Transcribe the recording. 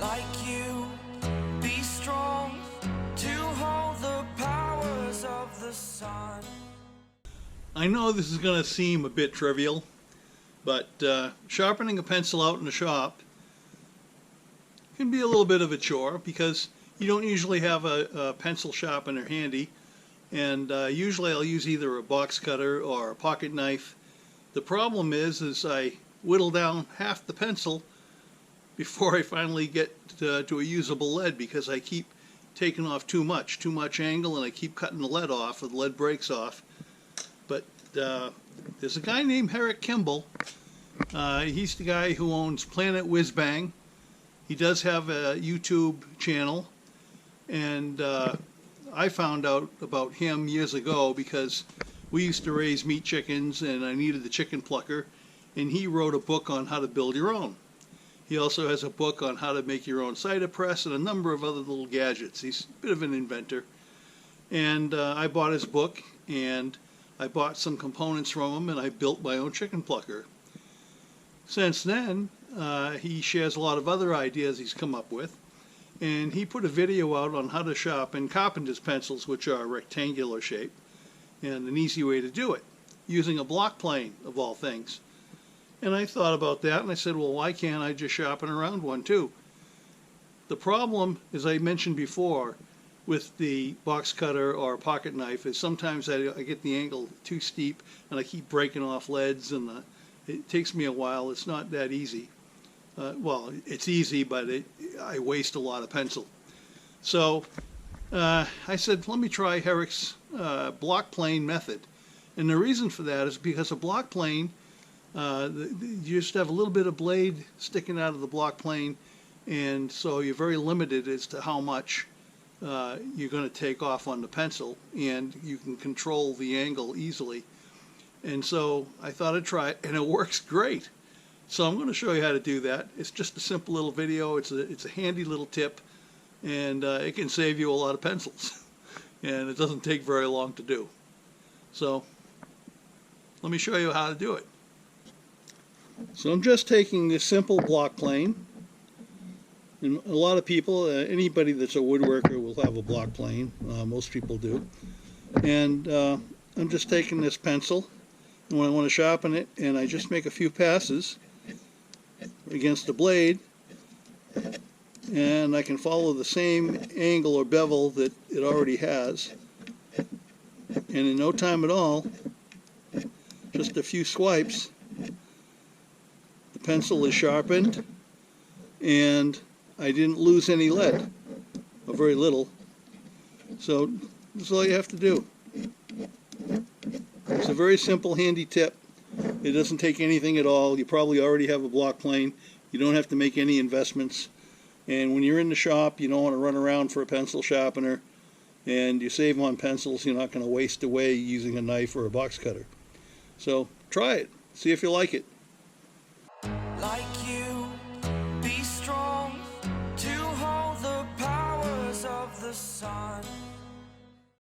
like you, be strong to hold the powers of the sun. I know this is going to seem a bit trivial, but sharpening a pencil out in the shop can be a little bit of a chore because you don't usually have a pencil sharpener handy, and usually I'll use either a box cutter or a pocket knife. The problem is I whittle down half the pencil before I finally get to a usable lead because I keep taking off too much angle, and I keep cutting the lead off, or the lead breaks off. But there's a guy named Herrick Kimball. He's the guy who owns Planet Whizbang. He does have a YouTube channel, and I found out about him years ago because we used to raise meat chickens and I needed the chicken plucker, and he wrote a book on how to build your own. He also has a book on how to make your own cider press and a number of other little gadgets. He's a bit of an inventor. And I bought his book, and I bought some components from him, and I built my own chicken plucker. Since then, he shares a lot of other ideas he's come up with, and he put a video out on how to sharpen carpenter's pencils, which are rectangular shape, and an easy way to do it, using a block plane, of all things. And I thought about that, and I said, well, why can't I just sharpen a round one too? The problem, as I mentioned before, with the box cutter or pocket knife is sometimes I get the angle too steep and I keep breaking off leads, and it takes me a while. It's not that easy. Well, it's easy, but I waste a lot of pencil. So I said, let me try Herrick's block plane method. And the reason for that is because a block plane, you just have a little bit of blade sticking out of the block plane, and so you're very limited as to how much you're going to take off on the pencil, and you can control the angle easily. And so I thought I'd try it, and it works great. So I'm going to show you how to do that. It's just a simple little video. It's a handy little tip, and it can save you a lot of pencils. And it doesn't take very long to do. So let me show you how to do it. So I'm just taking this simple block plane, and a lot of people, anybody that's a woodworker will have a block plane. Most people do. And I'm just taking this pencil, and when I want to sharpen it, and I just make a few passes against the blade, and I can follow the same angle or bevel that it already has, and in no time at all, just a few swipes, the pencil is sharpened, and I didn't lose any lead, or very little. So that's all you have to do. It's a very simple, handy tip. It doesn't take anything at all. You probably already have a block plane. You don't have to make any investments. And when you're in the shop, you don't want to run around for a pencil sharpener, and you save on pencils. You're not going to waste away using a knife or a box cutter. So try it. See if you like it. Like you, be strong to hold the powers of the sun.